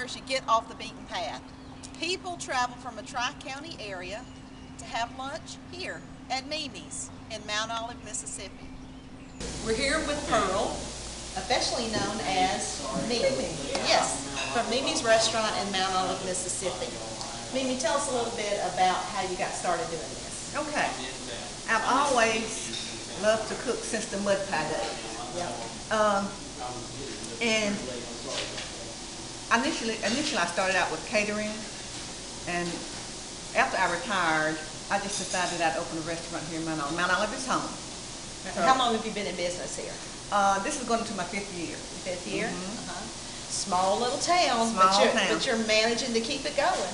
customers, you get off the beaten path. People travel from a tri-county area to have lunch here at Mimi's in Mount Olive, Mississippi. We're here with Pearl, affectionately known as Mimi. Yes, from Mimi's restaurant in Mount Olive, Mississippi. Mimi, tell us a little bit about how you got started doing this. Okay. I've always loved to cook since the mud pie days. Yep. And initially I started out with catering, and after I retired, I just decided I'd open a restaurant here in Mount Olive. Mount Olive is home. So, how long have you been in business here? This is going into my 5th year. 5th year? Mm-hmm. Small little town, but you're managing to keep it going.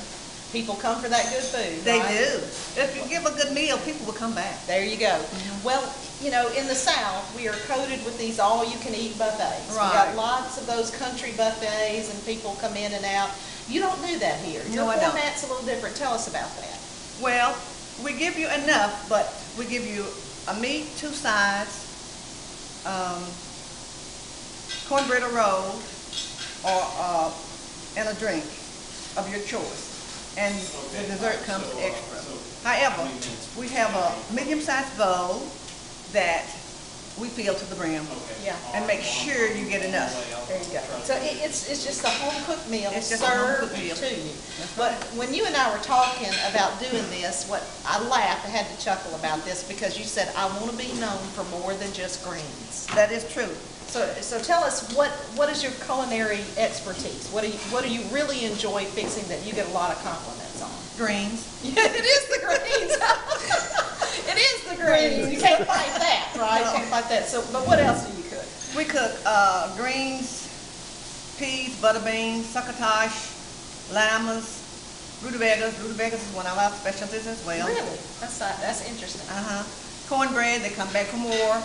People come for that good food. They right? do. If you give a good meal, people will come back. There you go. Mm-hmm. Well, you know, in the South, we are coated with these all-you-can-eat buffets. Right. We got lots of those country buffets, and people come in and out. You don't do that here. Your format's a little different. Tell us about that. Well, we give you enough, but we give you a meat, 2 sides, cornbread or rolls, or and a drink of your choice. And the dessert comes extra. However, we have a medium-sized bowl that we fill to the brim, and make sure you get enough. There you go. So it's just a home-cooked meal served to you. But when you and I were talking about doing this, I laughed, I had to chuckle about this, because you said, I want to be known for more than just greens. That is true. So tell us, what is your culinary expertise? What do you really enjoy fixing that you get a lot of compliments on? Greens. Yeah, it is the greens. It is the greens. You can't fight that, right? No. You can't fight that. So, but what else do you cook? We cook greens, peas, butter beans, succotash, llamas, rutabagas. Rutabagas is one of our specialties as well. Really? That's interesting. Cornbread. They come back for more.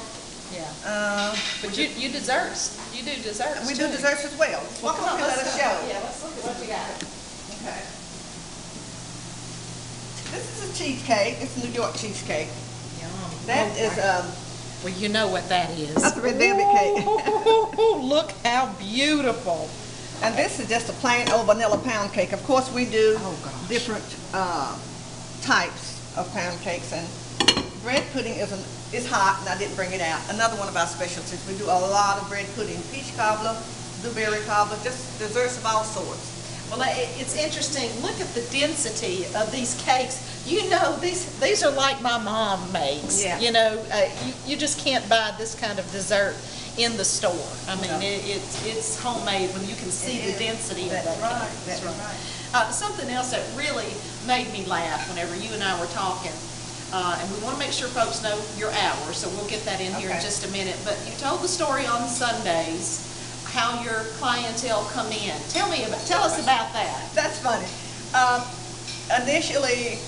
Yeah. But you desserts. You do desserts. We do desserts as well. Well, come on, let us show. Yeah, let's look at what you got. Okay. This is a cheesecake. It's New York cheesecake. Yum. That is well, you know what that is. That's a red velvet cake. Look how beautiful. And this is just a plain old vanilla pound cake. Of course, we do different types of pound cakes, and bread pudding is hot, and I didn't bring it out. Another one of our specialties. We do a lot of bread pudding, peach cobbler, blueberry cobbler, just desserts of all sorts. Well, it's interesting. Look at the density of these cakes. You know, these are like my mom makes. Yeah. You know, you just can't buy this kind of dessert in the store. I mean, it's homemade when you can see the density of that cake. That's right. Something else that really made me laugh whenever you and I were talking, and we want to make sure folks know your hours, so we'll get that in here in just a minute. But you told the story on Sundays how your clientele come in. Tell us about that. That's funny. Initially,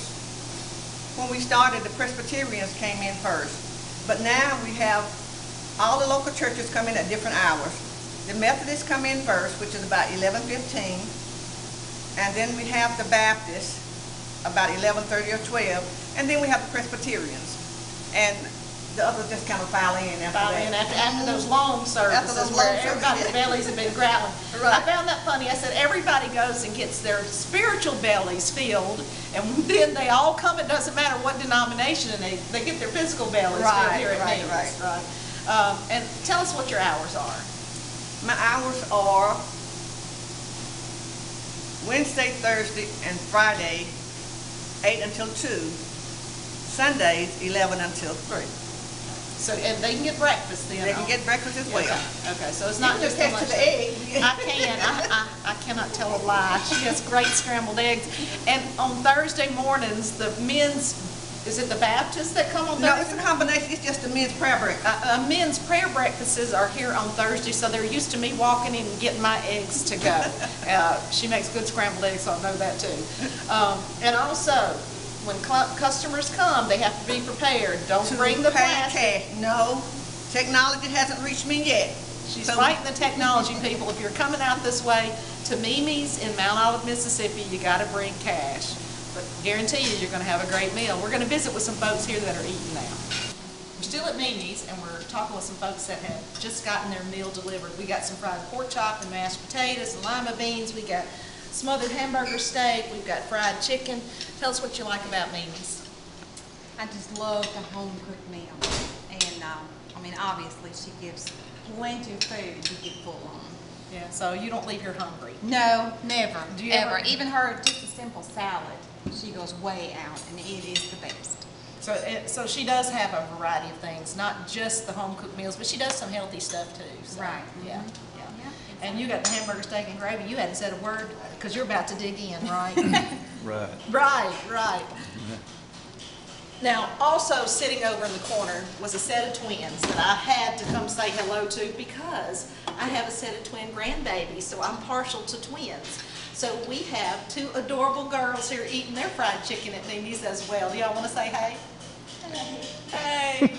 when we started, the Presbyterians came in first, but now we have all the local churches come in at different hours. The Methodists come in first, which is about 11:15, and then we have the Baptists about 11:30 or 12, and then we have the Presbyterians, and the others just kind of file in after those long services where everybody's bellies have been growling. Right. I found that funny. I said everybody goes and gets their spiritual bellies filled, and then they all come. It doesn't matter what denomination, and they get their physical bellies filled here at Mimi's. Right. And tell us what your hours are. My hours are Wednesday, Thursday, and Friday, 8 until 2. Sundays, 11 until 3. So, and they can get breakfast then. They can get breakfast as well. Okay, so it's not just to the egg. I cannot tell a lie. She has great scrambled eggs. And on Thursday mornings, the men's, is it the Baptists that come on Thursday? No, it's a combination. It's just the men's prayer breakfast. Men's prayer breakfasts are here on Thursday, so they're used to me walking in and getting my eggs to go. She makes good scrambled eggs, so I know that too. And also, when customers come, they have to be prepared. Don't bring the plastic. No, technology hasn't reached me yet. She's fighting the technology, people. If you're coming out this way to Mimi's in Mount Olive, Mississippi, you got to bring cash. But guarantee you're going to have a great meal. We're going to visit with some folks here that are eating now. still at Mimi's, and we're talking with some folks that have just gotten their meal delivered. We got some fried pork chop and mashed potatoes and lima beans. We got smothered hamburger steak. We've got fried chicken. Tell us what you like about Mimi's. I just love the home-cooked meal. And, I mean, obviously, she gives plenty of food to get full on. Yeah, so you don't leave here hungry. No, never, Do you ever. ever- Even her, just a simple salad, she goes way out, and it is the best. So she does have a variety of things, not just the home-cooked meals, but she does some healthy stuff too. So, Right. Yeah, Mhm. yeah. Yeah, And you got the hamburger steak and gravy. You hadn't said a word because you're about to dig in, right? Right. Right. Now, also sitting over in the corner was a set of twins that I had to come say hello to because I have a set of twin grandbabies, so I'm partial to twins. So we have two adorable girls here eating their fried chicken at Mimi's as well. Do y'all want to say hey? Hey.